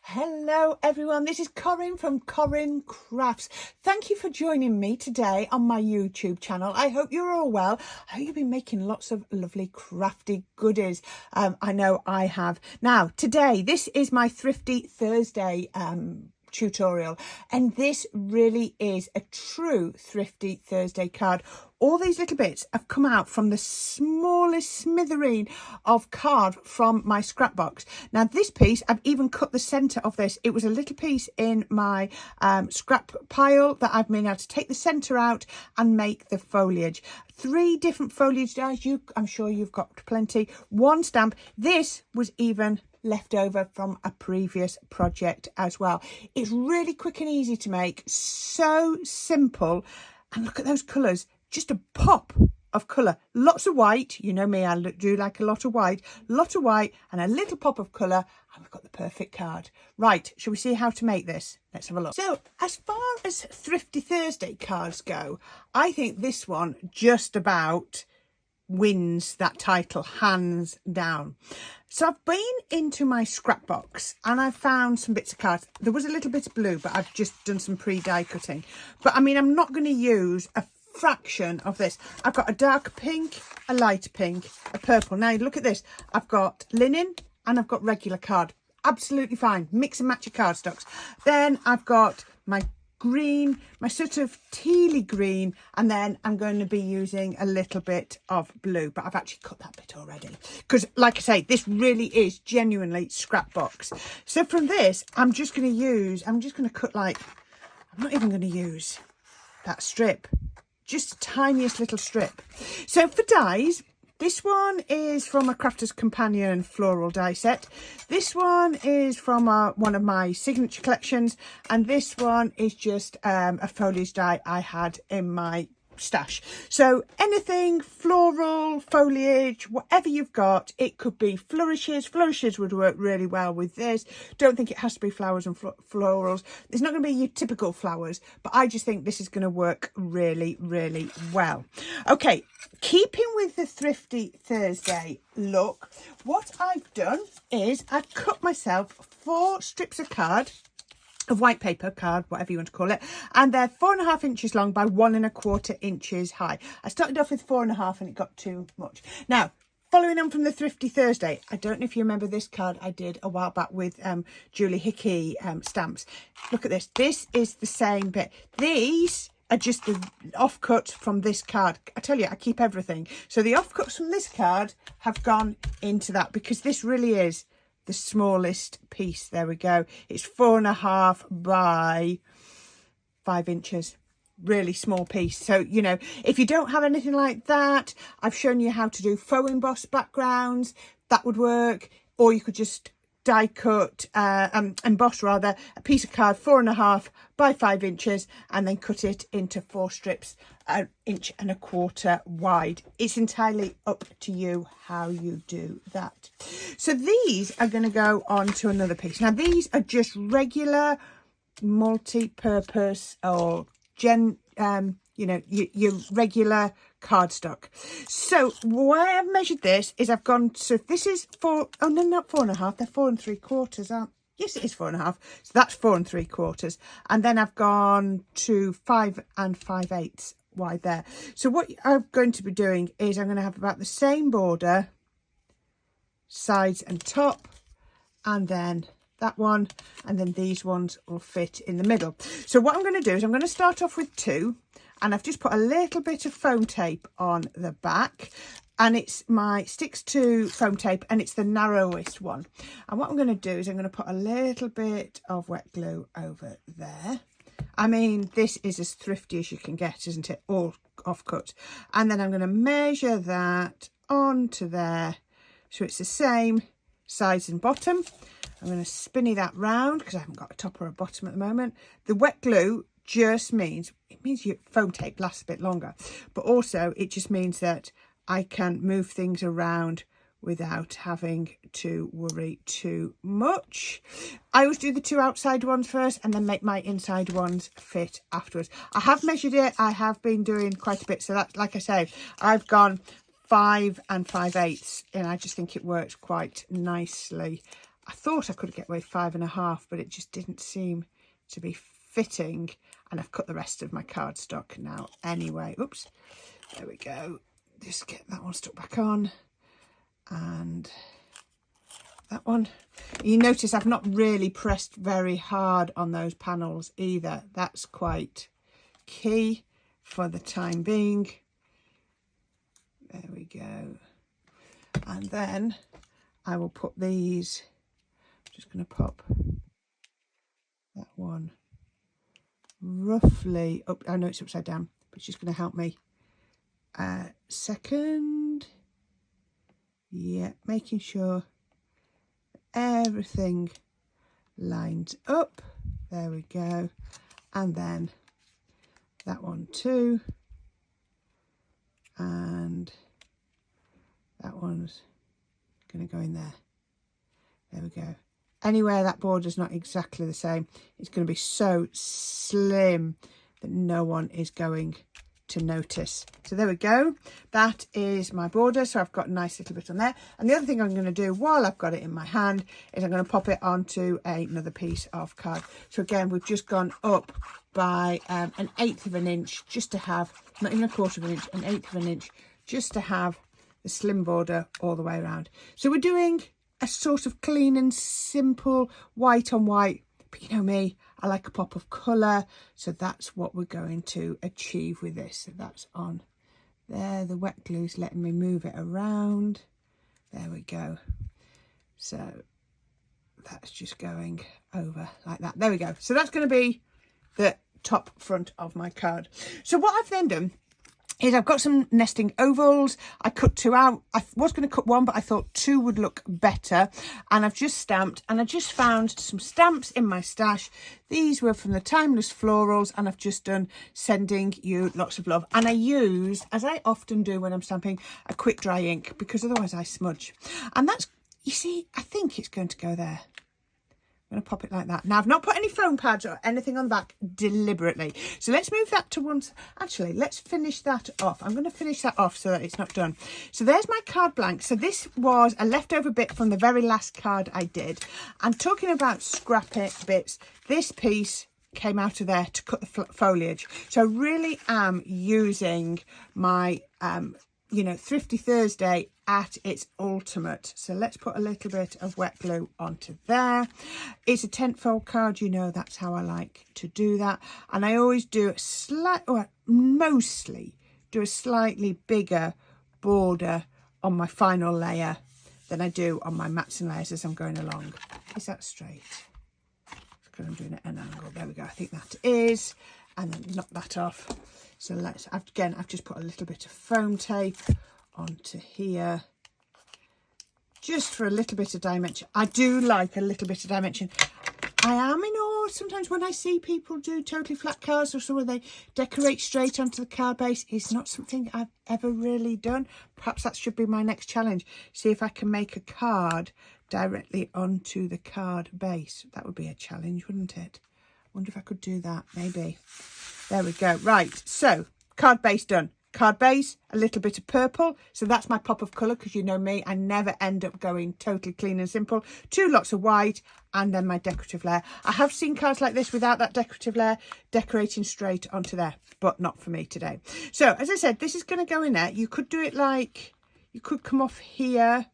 Hello everyone, this is Corrine from Corrine Crafts. Thank you for joining me today on my YouTube channel. I hope you're all well. I hope you've been making lots of lovely crafty goodies. I know I have. Now today, this is my Thrifty Thursday tutorial, and this really is a true Thrifty Thursday card. All these little bits have come out from the smallest smithereen of card from my scrap box. Now this piece, I've even cut the centre of this. It was a little piece in my scrap pile that I've been able to take the centre out and make the foliage. 3 different foliage dies. I'm sure you've got plenty. 1 stamp. This was even left over from a previous project as well. It's really quick and easy to make, so simple, and look at those colours, just a pop of colour. Lots of white, you know me, I do like a lot of white and a little pop of colour, and we've got the perfect card. Right, shall we see how to make this? Let's have a look. So as far as Thrifty Thursday cards go, I think this one just about wins that title hands down. So I've been into my scrap box and I've found some bits of cards. There was a little bit of blue, but I've just done some pre-die cutting. But I mean, I'm not going to use a fraction of this. I've got a dark pink, a light pink, a purple. Now look at this. I've got linen and I've got regular card. Absolutely fine. Mix and match your cardstocks. Then I've got my green, my sort of tealy green, and then I'm going to be using a little bit of blue, but I've actually cut that bit already because, like I say, this really is genuinely scrap box. So from this, I'm just going to cut, like, I'm not even going to use that strip, just the tiniest little strip. So for dies, this one is from a Crafter's Companion floral die set. This one is from one of my signature collections. And this one is just a foliage die I had in my stash. So anything floral, foliage, whatever you've got, it could be flourishes. Flourishes would work really well with this. Don't think it has to be flowers and florals. It's not going to be your typical flowers, but I just think this is going to work really, really well. Okay, keeping with the Thrifty Thursday look, what I've done is I've cut myself 4 strips of card, of white paper card, whatever you want to call it, and they're 4.5 inches long by 1.25 inches high. I started off with 4.5 and it got too much. Now, following on from the Thrifty Thursday, I don't know if you remember this card I did a while back with Julie Hickey stamps. Look at this. This is the same bit. These are just the offcut from this card. I tell you, I keep everything. So the offcuts from this card have gone into that because this really is the smallest piece. There we go. It's 4.5 by 5 inches. Really small piece. So, you know, if you don't have anything like that, I've shown you how to do faux emboss backgrounds. That would work. Or you could just die cut, emboss rather, a piece of card 4.5 by 5 inches and then cut it into 4 strips 1.25 inches wide. It's entirely up to you how you do that. So these are going to go on to another piece. Now these are just regular multi-purpose or you know, your regular cardstock. So why I've measured this is I've gone, so if this is 4, oh no, not 4.5, they're 4 3/4, aren't? Yes, it is 4.5. So that's 4 3/4. And then I've gone to 5 5/8 wide there. So what I'm going to be doing is I'm going to have about the same border, sides and top, and then that one, and then these ones will fit in the middle. So what I'm going to do is I'm going to start off with 2, and I've just put a little bit of foam tape on the back, and it's my sticks to foam tape, and it's the narrowest one. And what I'm going to do is I'm going to put a little bit of wet glue over there. I mean, this is as thrifty as you can get, isn't it? All offcut. And then I'm going to measure that onto there, so it's the same sides and bottom. I'm going to spinny that round because I haven't got a top or a bottom at the moment. The wet glue just means, it means your foam tape lasts a bit longer, but also it just means that I can move things around without having to worry too much. I always do the 2 outside ones first and then make my inside ones fit afterwards. I have measured it. I have been doing quite a bit. So that, like I say, I've gone 5 5/8, and I just think it works quite nicely I thought I could get away 5.5, but it just didn't seem to be fitting, and I've cut the rest of my cardstock now anyway. Oops, there we go. Just get that one stuck back on, and that one. You notice I've not really pressed very hard on those panels either. That's quite key for the time being. There we go. And then I will put these, I'm just going to pop that one roughly up. I know it's upside down, but it's just going to help me. Second, yeah, making sure everything lines up. There we go. And then that one too, and that one's going to go in there. There we go. Anywhere that border's not exactly the same, it's going to be so slim that no one is going to notice. So there we go. That is my border. So I've got a nice little bit on there. And the other thing I'm going to do while I've got it in my hand is I'm going to pop it onto another piece of card. So again, we've just gone up by 1/8 of an inch, just to have, not even 1/4 of an inch, 1/8 of an inch, just to have the slim border all the way around. So we're doing a sort of clean and simple white on white, but you know me, I like a pop of colour, so that's what we're going to achieve with this. So that's on there. The wet glue's letting me move it around. There we go. So that's just going over like that. There we go. So that's going to be the top front of my card. So what I've then done is I've got some nesting ovals. I cut 2 out. I was going to cut 1, but I thought 2 would look better. And I've just stamped, and I just found some stamps in my stash. These were from the Timeless Florals, and I've just done sending you lots of love. And I used, as I often do when I'm stamping, a quick dry ink, because otherwise I smudge. And that's, you see, I think it's going to go there. I'm going to pop it like that. Now, I've not put any foam pads or anything on the back deliberately. So let's move that to one. Actually, let's finish that off. I'm going to finish that off so that it's not done. So there's my card blank. So this was a leftover bit from the very last card I did. And talking about scrappy bits, this piece came out of there to cut the foliage. So I really am using my, you know, Thrifty Thursday at its ultimate. So let's put a little bit of wet glue onto there. It's a 10th fold card, you know, that's how I like to do that. And I always do a slight, or mostly do a slightly bigger border on my final layer than I do on my mats and layers as I'm going along. Is that straight? Because I'm doing it at an angle. There we go. I think that is. And then knock that off. So let's, again, I've just put a little bit of foam tape onto here, just for a little bit of dimension. I do like a little bit of dimension. I am in awe sometimes when I see people do totally flat cards, or so where they decorate straight onto the card base. It's not something I've ever really done. Perhaps that should be my next challenge. See if I can make a card directly onto the card base. That would be a challenge, wouldn't it? I wonder if I could do that, maybe. There we go. Right, so card base done. Card base, a little bit of purple. So that's my pop of colour, because you know me, I never end up going totally clean and simple. 2 lots of white, and then my decorative layer. I have seen cards like this without that decorative layer decorating straight onto there, but not for me today. So as I said, this is going to go in there. You could do it like, you could come off here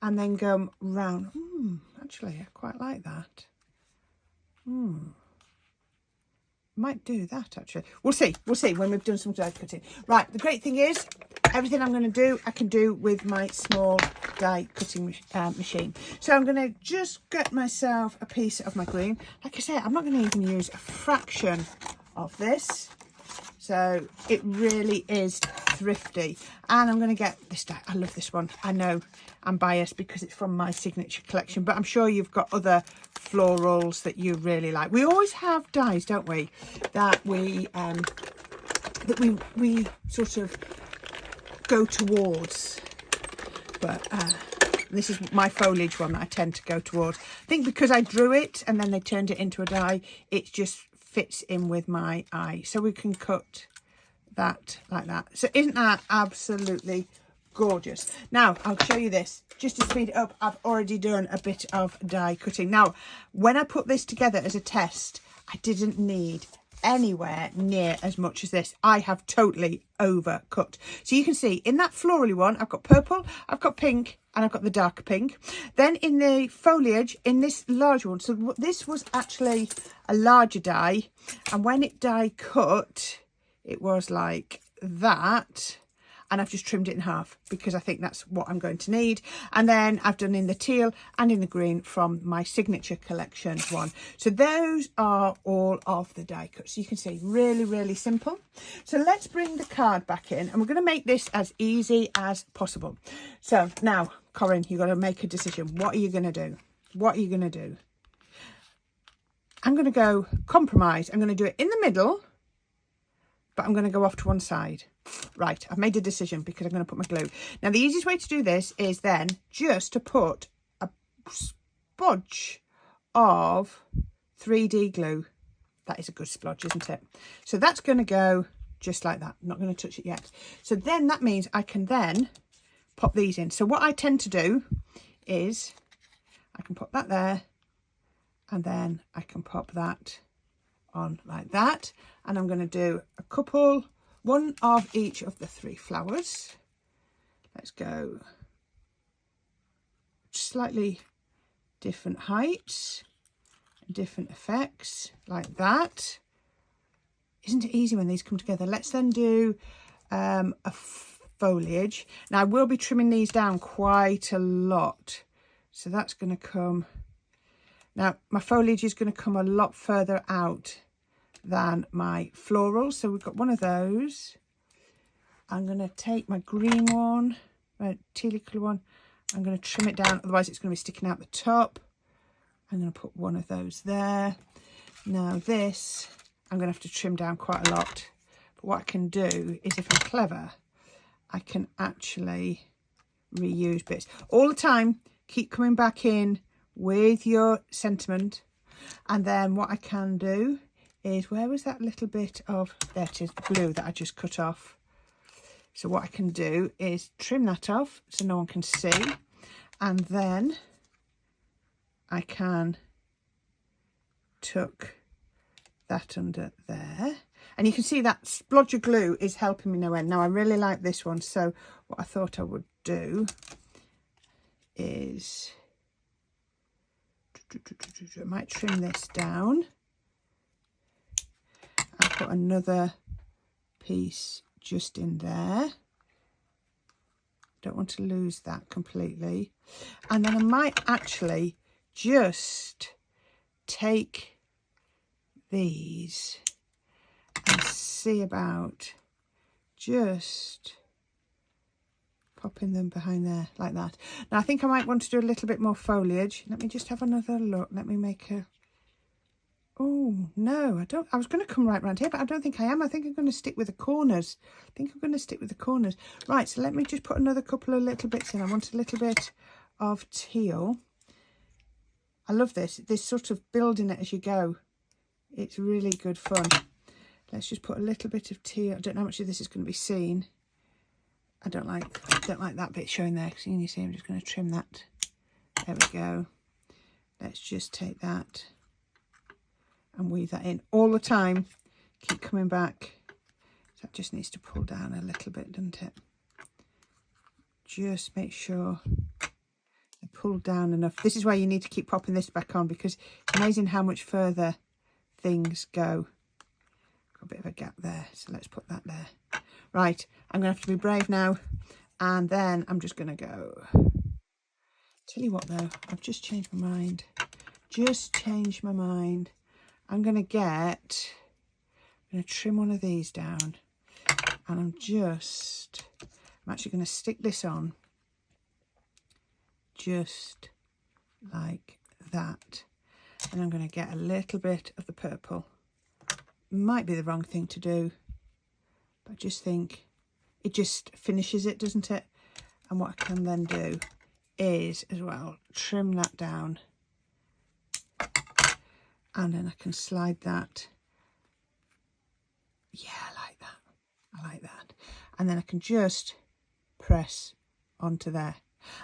and then go round. Actually, I quite like that. Might do that actually. We'll see when we've done some die cutting. Right, the great thing is everything I'm going to do I can do with my small die cutting machine. So I'm going to just get myself a piece of my green. Like I said, I'm not going to even use a fraction of this, so it really is thrifty. And I'm going to get this die. I love this one. I know I'm biased because it's from my signature collection, but I'm sure you've got other florals that you really like. We always have dies, don't we, that we sort of go towards, but this is my foliage one that I tend to go towards. I think because I drew it and then they turned it into a die, it just fits in with my eye. So we can cut that like that. So isn't that absolutely gorgeous. Now I'll show you this just to speed it up. I've already done a bit of die cutting. Now when I put this together as a test, I didn't need anywhere near as much as this. I have totally overcut. So you can see in that florally one, I've got purple, I've got pink, and I've got the darker pink. Then in the foliage, in this large one, so this was actually a larger die, and when it die cut, it was like that. And I've just trimmed it in half because I think that's what I'm going to need. And then I've done in the teal and in the green from my signature collection one. So those are all of the die cuts. So you can see really, really simple. So let's bring the card back in and we're going to make this as easy as possible. So now, Corrine, you've got to make a decision. What are you going to do? What are you going to do? I'm going to go compromise. I'm going to do it in the middle, but I'm going to go off to one side. Right, I've made a decision because I'm going to put my glue. Now, the easiest way to do this is then just to put a splodge of 3D glue. That is a good splodge, isn't it? So that's going to go just like that. I'm not going to touch it yet. So then that means I can then pop these in. So what I tend to do is I can pop that there and then I can pop that on like that. And I'm going to do a couple, one of each of the 3 flowers. Let's go slightly different heights, different effects like that. Isn't it easy when these come together? Let's then do a foliage. Now I will be trimming these down quite a lot. So that's going to come. Now my foliage is going to come a lot further out than my florals. So we've got one of those. I'm going to take my green one, my tealy colour one. I'm going to trim it down, otherwise it's going to be sticking out the top. I'm going to put one of those there. Now this, I'm going to have to trim down quite a lot. But what I can do is, if I'm clever, I can actually reuse bits. All the time, keep coming back in with your sentiment. And then what I can do is, where was that little bit of, there it is, glue that I just cut off. So what I can do is trim that off so no one can see. And then I can tuck that under there. And you can see that splodge of glue is helping me no end. Now I really like this one. So what I thought I would do is, I might trim this down. I'll put another piece just in there. Don't want to lose that completely. And then I might actually just take these and see about just popping them behind there like that. Now I think I might want to do a little bit more foliage. Let me just have another look. Let me make a, oh no, I don't, I was going to come right round here, but I don't think I am. I think I'm going to stick with the corners. I think I'm going to stick with the corners. Right, so let me just put another couple of little bits in. I want a little bit of teal. I love this sort of building it as you go. It's really good fun. Let's just put a little bit of teal. I don't know how much of this is going to be seen. I don't like that bit showing there. Because you see, I'm just going to trim that. There we go. Let's just take that and weave that in all the time. Keep coming back. That just needs to pull down a little bit, doesn't it? Just make sure they pull down enough. This is why you need to keep popping this back on, because it's amazing how much further things go. Got a bit of a gap there, so let's put that there. Right, I'm going to have to be brave now, and then I'm just going to go. Tell you what though, I've just changed my mind. Just changed my mind. I'm going to trim one of these down, and I'm actually going to stick this on just like that. And I'm going to get a little bit of the purple. Might be the wrong thing to do, but I just think it just finishes it, doesn't it? And what I can then do is as well trim that down, and then I can slide that. Yeah, I like that. I like that. And then I can just press onto there.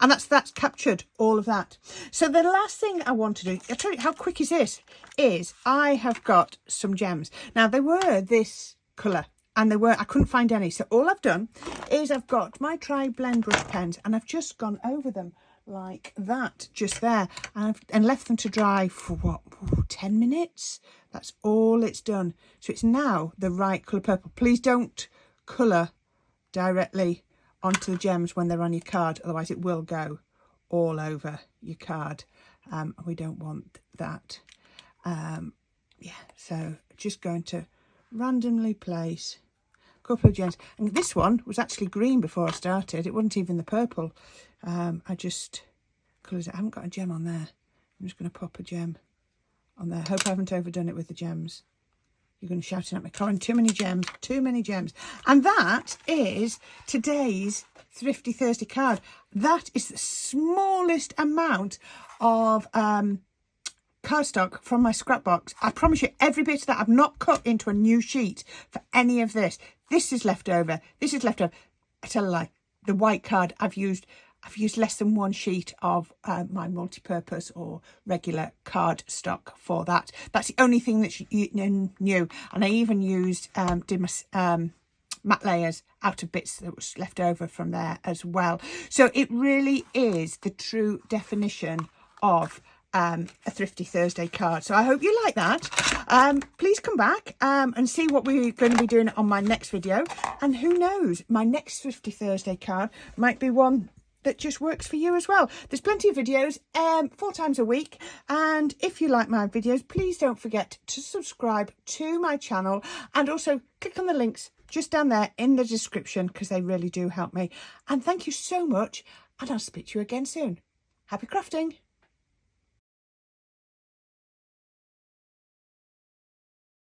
And that's captured all of that. So the last thing I want to do, I'll tell you how quick is this, is I have got some gems. Now they were this colour and I couldn't find any. So all I've done is I've got my tri-blend brush pens and I've just gone over them like that, just there, and left them to dry for what, 10 minutes? That's all it's done. So it's now the right colour purple. Please don't colour directly onto the gems when they're on your card, otherwise it will go all over your card. We don't want that. Yeah, so just going to randomly place a couple of gems, and this one was actually green before I started. It wasn't even the purple. I just coloured it. I haven't got a gem on there. I'm just going to pop a gem on there. Hope I haven't overdone it with the gems. You're going to be shouting at me, Corrine, too many gems, too many gems. And that is today's Thrifty Thursday card. That is the smallest amount of cardstock from my scrapbox. I promise you, every bit of that I've not cut into a new sheet for any of this. This is left over. This is left over. I tell a lie. The white card I've used less than one sheet of my multi-purpose or regular card stock for that. That's the only thing that's new. And I even used did my matte layers out of bits that was left over from there as well. So it really is the true definition of a Thrifty Thursday card. So I hope you like that. Please come back and see what we're going to be doing on my next video. And who knows, my next Thrifty Thursday card might be one that just works for you as well. There's plenty of videos 4 times a week, and if you like my videos, please don't forget to subscribe to my channel and also click on the links just down there in the description because they really do help me. And thank you so much, and I'll speak to you again soon. Happy crafting.